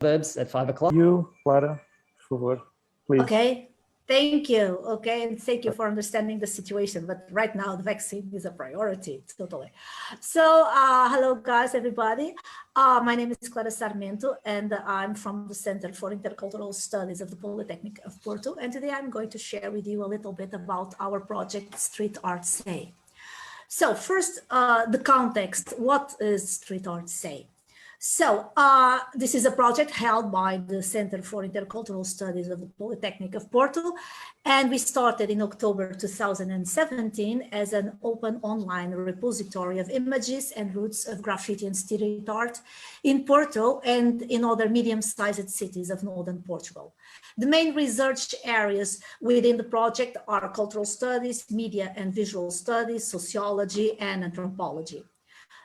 verbs at 5 o'clock. You, Clara, por favor, please. Okay, thank you. Okay, and thank you for understanding the situation. But right now, the vaccine is a priority, totally. So, hello, guys, everybody. My name is Clara Sarmento, and I'm from the Center for Intercultural Studies of the Polytechnic of Porto. And today I'm going to share with you a little bit about our project, StreetArtCEI. So first, the context, what is StreetArtCEI? So this is a project held by the Center for Intercultural Studies of the Polytechnic of Porto, and we started in October 2017 as an open online repository of images and roots of graffiti and street art in Porto and in other medium-sized cities of northern Portugal. The main research areas within the project are cultural studies, media and visual studies, sociology, and anthropology.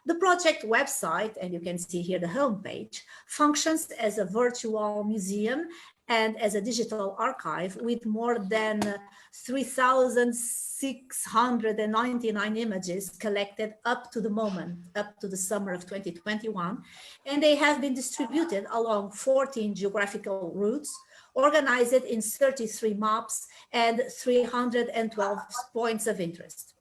The project website, and you can see here the homepage, functions as a virtual museum and as a digital archive with more than 3,699 images collected up to the moment, up to the summer of 2021. And they have been distributed along 14 geographical routes, organized in 33 maps and 312 points of interest.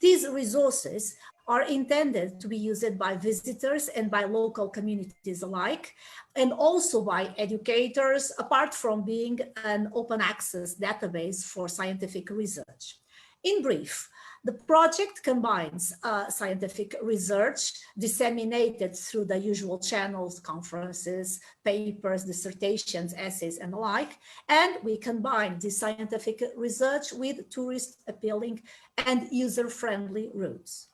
These resources are intended to be used by visitors and by local communities alike, and also by educators, apart from being an open access database for scientific research. In brief, the project combines scientific research disseminated through the usual channels, conferences, papers, dissertations, essays, and the like, and we combine this scientific research with tourist appealing and user-friendly routes.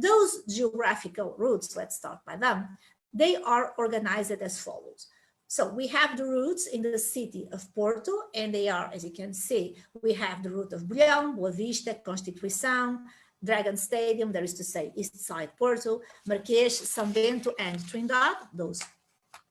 Those geographical routes, let's start by them, they are organized as follows. So we have the routes in the city of Porto, and they are, as you can see, we have the route of Bolhão, Boa Vista, Constituição, Dragon Stadium, that is to say, East Side Porto, Marquês, São Bento, and Trindade, those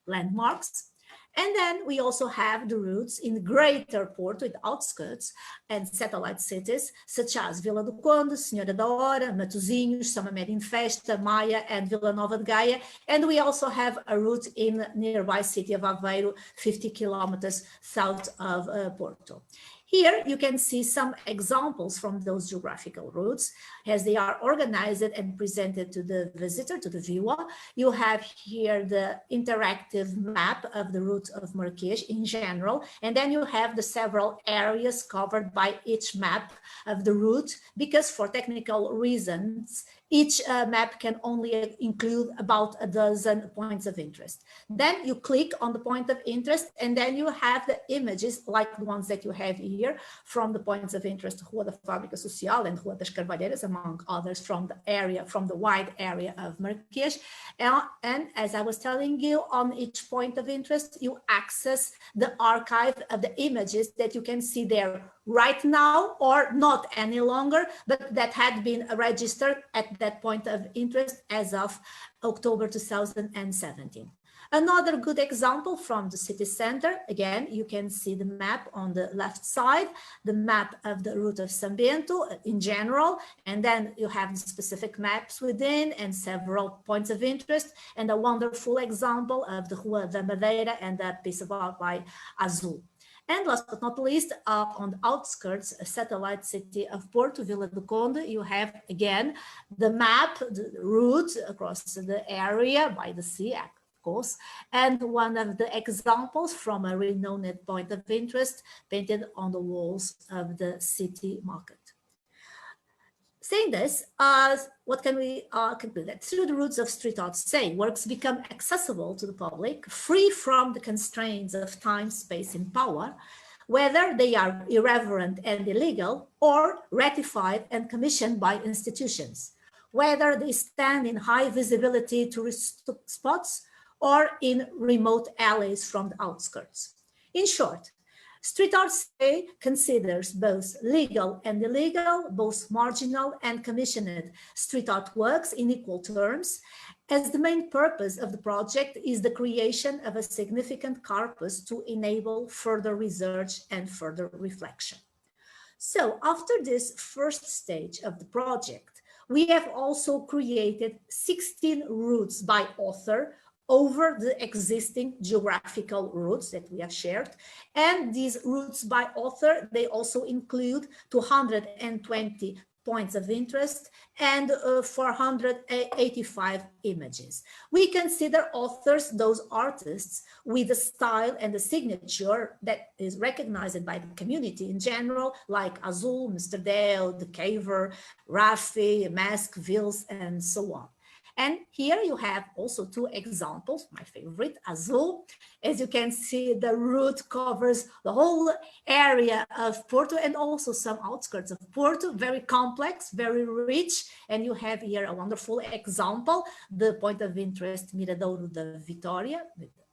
landmarks. And then we also have the routes in Greater Porto, with outskirts and satellite cities, such as Vila do Conde, Senhora da Hora, Matosinhos, São Mamede em Festa, Maia, and Vila Nova de Gaia. And we also have a route in nearby city of Aveiro, 50 kilometers south of Porto. Here you can see some examples from those geographical routes as they are organized and presented to the visitor, to the viewer. You have here the interactive map of the route of Marquês in general, and then you have the several areas covered by each map of the route, because for technical reasons, each map can only include about a dozen points of interest. Then you click on the point of interest, and then you have the images like the ones that you have here from the points of interest, Rua da Fábrica Social and Rua das Carvalheiras, among others, from the area, from the wide area of Marquês. And as I was telling you, on each point of interest, you access the archive of the images that you can see there right now, or not any longer, but that had been registered at that point of interest as of October 2017. Another good example from the city center, again, you can see the map on the left side, the map of the route of São Bento in general, and then you have the specific maps within and several points of interest, and a wonderful example of the Rua da Madeira and the piece of art by Azul. And last but not least, on the outskirts, a satellite city of Porto, Vila do Conde, you have again the map, the route across the area by the sea, of course, and one of the examples from a renowned point of interest painted on the walls of the city market. Saying this, what can we conclude? That through the routes of StreetArtCEI, works become accessible to the public, free from the constraints of time, space, and power, whether they are irreverent and illegal or ratified and commissioned by institutions, whether they stand in high visibility tourist spots or in remote alleys from the outskirts. In short, StreetArtCEI considers both legal and illegal, both marginal and commissioned street art works in equal terms, as the main purpose of the project is the creation of a significant corpus to enable further research and further reflection. So after this first stage of the project, we have also created 16 routes by author over the existing geographical routes that we have shared. And these routes by author, they also include 220 points of interest and 485 images. We consider authors those artists with a style and a signature that is recognized by the community in general, like Azul, Mr. Dale, The Caver, Rafi, Mask, Vils, and so on. And here you have also two examples, my favorite, Azul. As you can see, the route covers the whole area of Porto and also some outskirts of Porto, very complex, very rich. And you have here a wonderful example, the point of interest Miradouro da Vitória,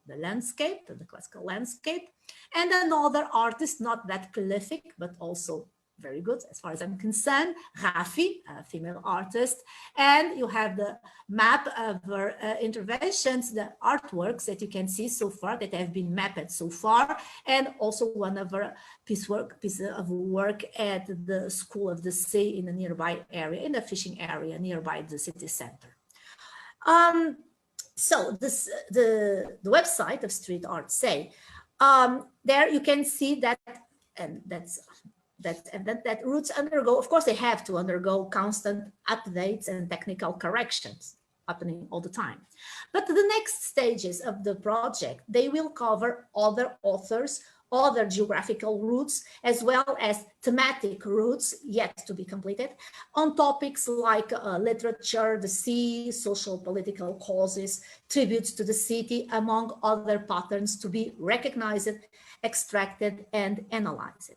the landscape, the classical landscape. And another artist, not that prolific, but also very good as far as I'm concerned, Rafi, a female artist. And you have the map of her interventions, the artworks that you can see so far that have been mapped so far, and also one of her piece of work at the School of the Sea in a nearby area, in the fishing area nearby the city center. So the website of StreetArtCEI, there you can see that, and that routes undergo, of course, they have to undergo constant updates and technical corrections happening all the time. But the next stages of the project, they will cover other authors, other geographical routes, as well as thematic routes yet to be completed on topics like literature, the sea, social political causes, tributes to the city, among other patterns to be recognized, extracted, and analyzed.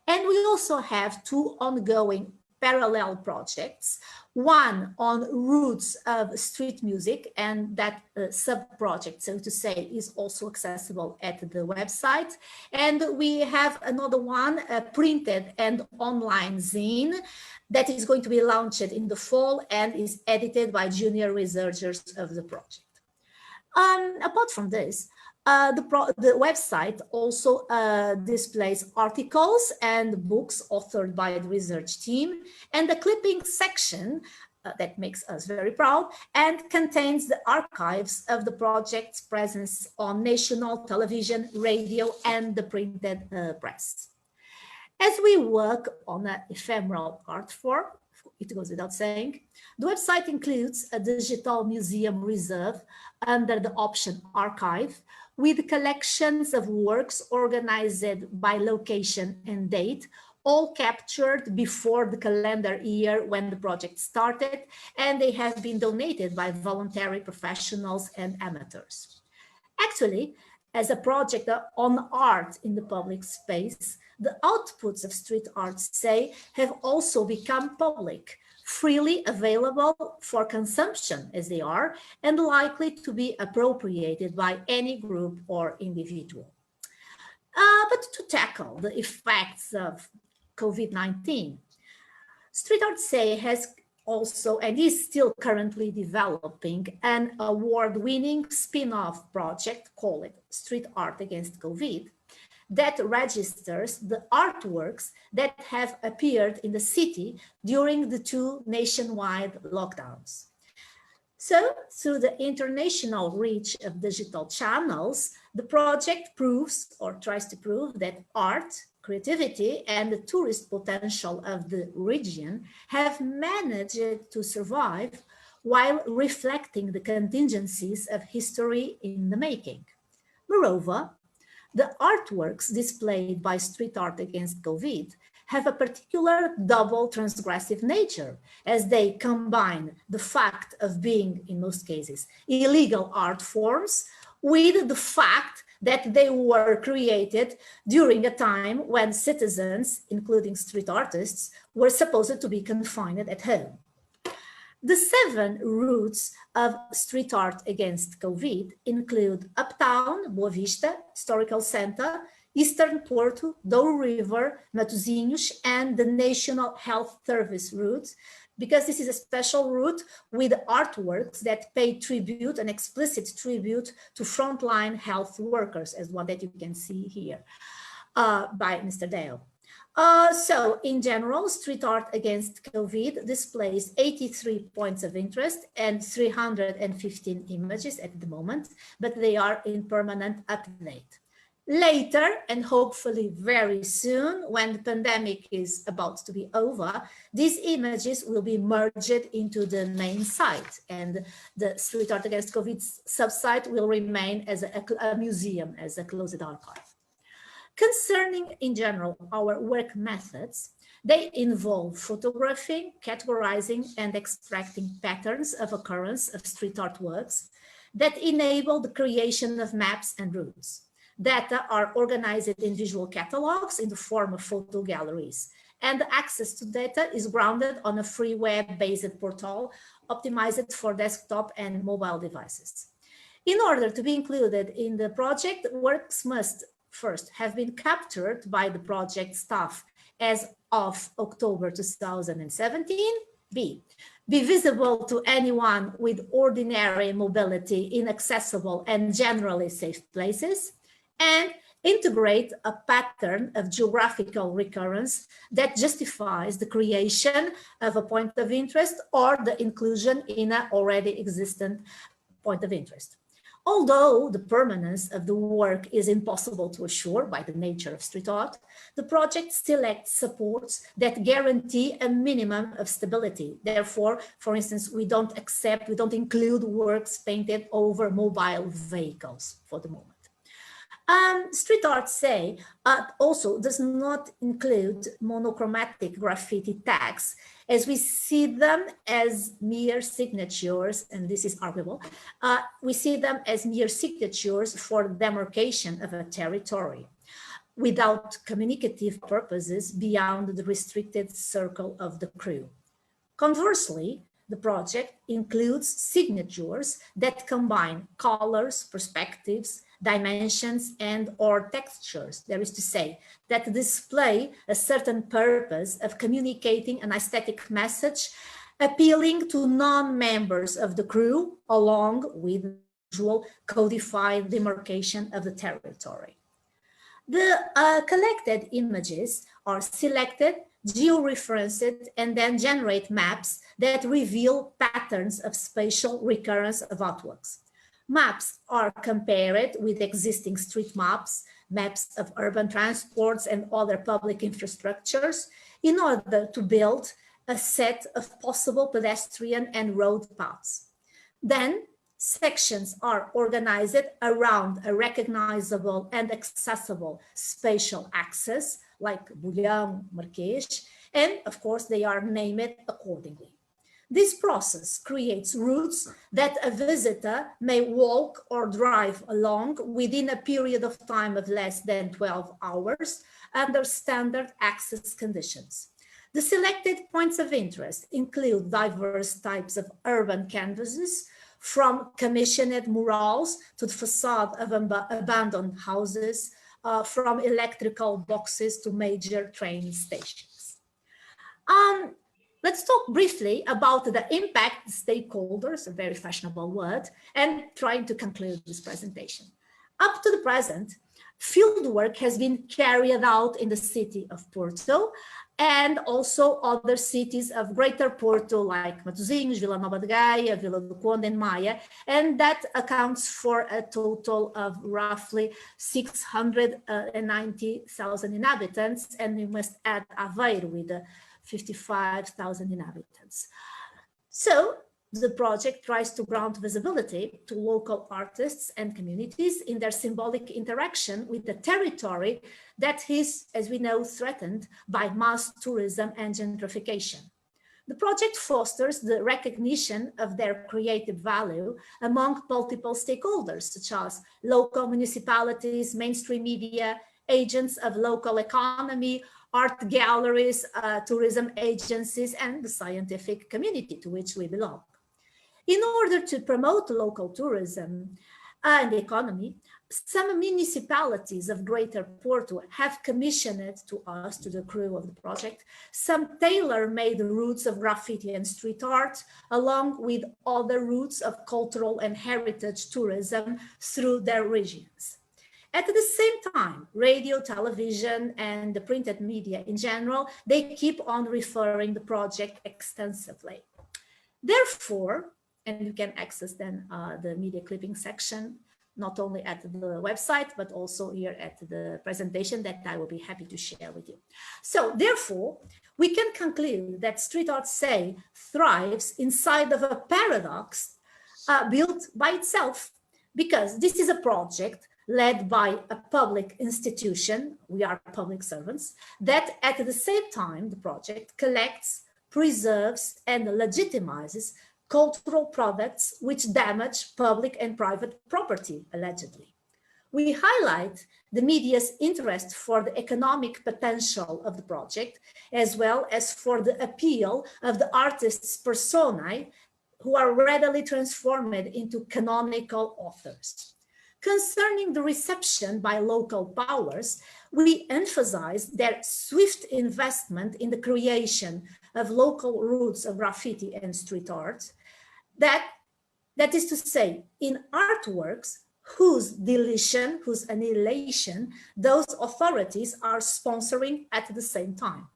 And we also have two ongoing parallel projects, one on roots of street music, and that sub-project, so to say, is also accessible at the website. And we have another one, a printed and online zine that is going to be launched in the fall and is edited by junior researchers of the project. Apart from this, the website also displays articles and books authored by the research team, and the clipping section that makes us very proud and contains the archives of the project's presence on national television, radio, and the printed press. As we work on an ephemeral art form, it goes without saying, the website includes a digital museum reserve under the option archive, with collections of works organized by location and date, all captured before the calendar year when the project started, and they have been donated by voluntary professionals and amateurs. Actually, as a project on art in the public space, the outputs of StreetArtCEI have also become public, freely available for consumption as they are, and likely to be appropriated by any group or individual. But to tackle the effects of COVID-19, StreetArtCEI has also, and is still currently developing, an award-winning spin-off project called Street Art Against COVID, that registers the artworks that have appeared in the city during the 2 nationwide lockdowns. So, through the international reach of digital channels, the project proves or tries to prove that art, creativity, and the tourist potential of the region have managed to survive while reflecting the contingencies of history in the making. Moreover, the artworks displayed by Street Art Against COVID have a particular double transgressive nature, as they combine the fact of being, in most cases, illegal art forms with the fact that they were created during a time when citizens, including street artists, were supposed to be confined at home. The 7 routes of Street Art Against COVID include Uptown, Boa Vista, Historical Center, Eastern Porto, Douro River, Matosinhos, and the National Health Service route, because this is a special route with artworks that pay tribute, an explicit tribute to frontline health workers, as one that you can see here by Mr. Dale. So in general, street art against COVID displays 83 points of interest and 315 images at the moment, but they are in permanent update. Later, and hopefully very soon, when the pandemic is about to be over, these images will be merged into the main site, and the Street Art Against COVID subsite will remain as a museum, as a closed archive. Concerning, in general, our work methods, they involve photographing, categorizing, and extracting patterns of occurrence of street art works that enable the creation of maps and routes. Data are organized in visual catalogs in the form of photo galleries, and access to data is grounded on a free web-based portal optimized for desktop and mobile devices. In order to be included in the project, works must first have been captured by the project staff as of October 2017, be visible to anyone with ordinary mobility in accessible and generally safe places, and integrate a pattern of geographical recurrence that justifies the creation of a point of interest or the inclusion in an already existent point of interest. Although the permanence of the work is impossible to assure by the nature of street art, the project selects supports that guarantee a minimum of stability. Therefore, for instance, we don't include works painted over mobile vehicles for the moment. StreetArtCEI also does not include monochromatic graffiti tags, as we see them as mere signatures, and this is arguable, we see them as mere signatures for demarcation of a territory without communicative purposes beyond the restricted circle of the crew. Conversely, the project includes signatures that combine colors, perspectives, dimensions, and or textures, that is to say, that display a certain purpose of communicating an aesthetic message appealing to non-members of the crew, along with usual codified demarcation of the territory. The collected images are selected, georeferenced, and then generate maps that reveal patterns of spatial recurrence of artworks. Maps are compared with existing street maps, maps of urban transports and other public infrastructures in order to build a set of possible pedestrian and road paths. Then sections are organized around a recognizable and accessible spatial axis like Bulhão, Marquês, and of course they are named accordingly. This process creates routes that a visitor may walk or drive along within a period of time of less than 12 hours under standard access conditions. The selected points of interest include diverse types of urban canvases, from commissioned murals to the facade of abandoned houses, from electrical boxes to major train stations. Let's talk briefly about the impact stakeholders, a very fashionable word, and trying to conclude this presentation. Up to the present, fieldwork has been carried out in the city of Porto and also other cities of Greater Porto like Matosinhos, Vila Nova de Gaia, Vila do Conde, and Maia, and that accounts for a total of roughly 690,000 inhabitants, and we must add Aveiro with 55,000 inhabitants. So the project tries to grant visibility to local artists and communities in their symbolic interaction with the territory that is, as we know, threatened by mass tourism and gentrification. The project fosters the recognition of their creative value among multiple stakeholders, such as local municipalities, mainstream media, agents of local economy, art galleries, tourism agencies, and the scientific community to which we belong. In order to promote local tourism and the economy, some municipalities of Greater Porto have commissioned to us, to the crew of the project, some tailor-made routes of graffiti and street art, along with other routes of cultural and heritage tourism through their regions. At the same time, radio, television, and the printed media in general, they keep on referring the project extensively. Therefore, and you can access then the media clipping section, not only at the website, but also here at the presentation that I will be happy to share with you. So therefore, we can conclude that StreetArtCEI thrives inside of a paradox built by itself, because this is a project led by a public institution, we are public servants, that at the same time, the project collects, preserves, and legitimizes cultural products which damage public and private property, allegedly. We highlight the media's interest for the economic potential of the project, as well as for the appeal of the artist's personae, who are readily transformed into canonical authors. Concerning the reception by local powers, we emphasize their swift investment in the creation of local roots of graffiti and street art, that is to say, in artworks whose deletion, whose annihilation, those authorities are sponsoring at the same time.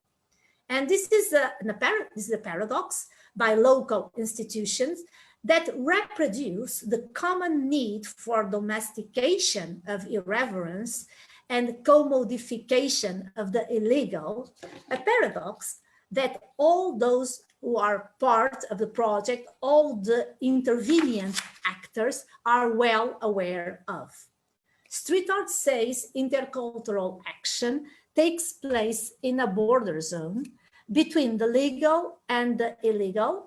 And this is a paradox by local institutions that reproduce the common need for domestication of irreverence and commodification of the illegal, a paradox that all those who are part of the project, all the intervenient actors are well aware of. StreetArtCEI's intercultural action takes place in a border zone between the legal and the illegal,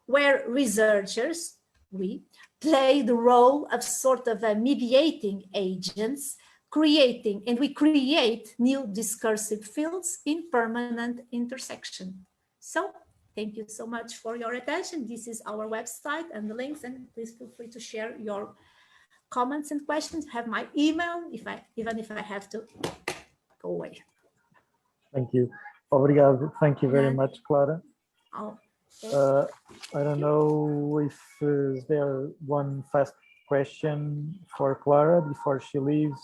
where researchers, we, play the role of sort of a mediating agents, creating, and we create new discursive fields in permanent intersection. So, thank you so much for your attention. This is our website and the links, and please feel free to share your comments and questions. Have my email, even if I have to go away. Thank you. Obrigado. Thank you very much, Clara. Oh, I don't know if is there one fast question for Clara before she leaves.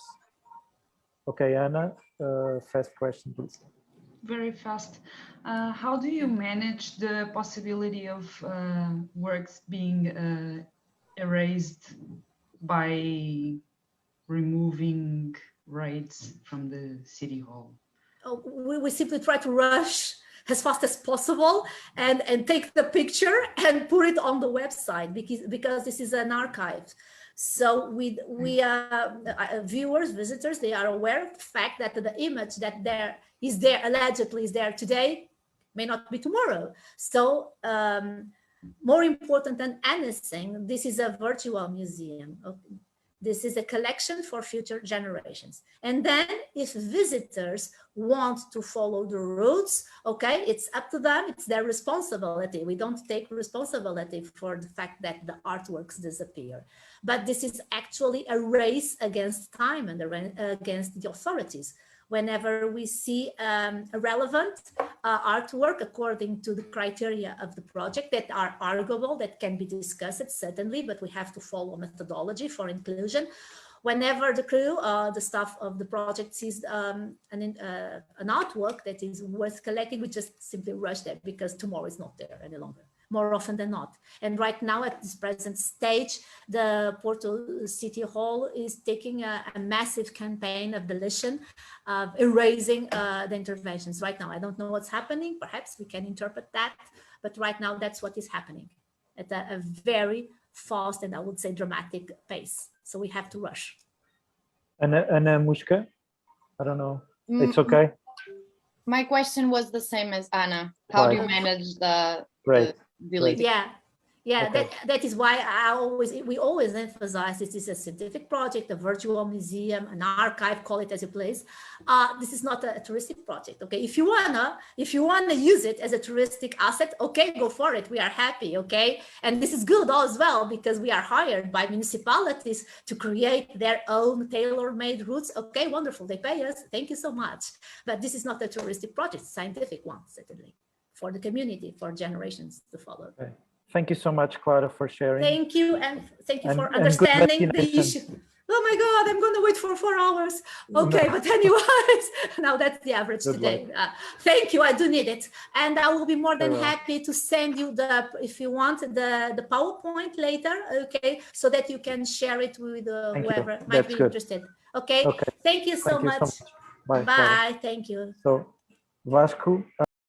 Okay, Anna, fast question, please. Very fast. How do you manage the possibility of works being erased by removing rights from the city hall? Oh, we simply try to rush as fast as possible and take the picture and put it on the website, because this is an archive. So viewers, visitors, they are aware of the fact that the image that allegedly is there today may not be tomorrow. So more important than anything, this is a virtual museum. Okay. This is a collection for future generations. And then if visitors want to follow the routes, okay, it's up to them, it's their responsibility. We don't take responsibility for the fact that the artworks disappear. But this is actually a race against time and against the authorities. Whenever we see a relevant artwork according to the criteria of the project that are arguable, that can be discussed, certainly, but we have to follow methodology for inclusion. Whenever the crew, the staff of the project sees an artwork that is worth collecting, we just simply rush there because tomorrow is not there any longer, more often than not. And right now at this present stage, the Porto City Hall is taking a massive campaign of deletion, of erasing the interventions right now. I don't know what's happening. Perhaps we can interpret that, but right now that's what is happening at a very fast and I would say dramatic pace. So we have to rush. Anna Mushka, I don't know. It's okay. My question was the same as Anna. How do you manage the deleting? Yeah, okay. that is why we always emphasize this is a scientific project, a virtual museum, an archive, call it as you please. This is not a touristic project. Okay, if you wanna use it as a touristic asset, okay, go for it. We are happy. Okay, and this is good as well because we are hired by municipalities to create their own tailor-made routes. Okay, wonderful. They pay us. Thank you so much. But this is not a touristic project, scientific one, certainly, for the community, for generations to follow. Okay. Thank you so much, Clara, for sharing. Thank you, and thank you for understanding the issue. Oh my God, I'm going to wait for 4 hours. Okay, but anyways, now that's the average Good today. Thank you, I do need it. And I will be more than happy to send you if you want, the PowerPoint later, okay, so that you can share it with whoever might be interested. Okay, thank you so much. Bye. Bye, thank you. So, Vasco,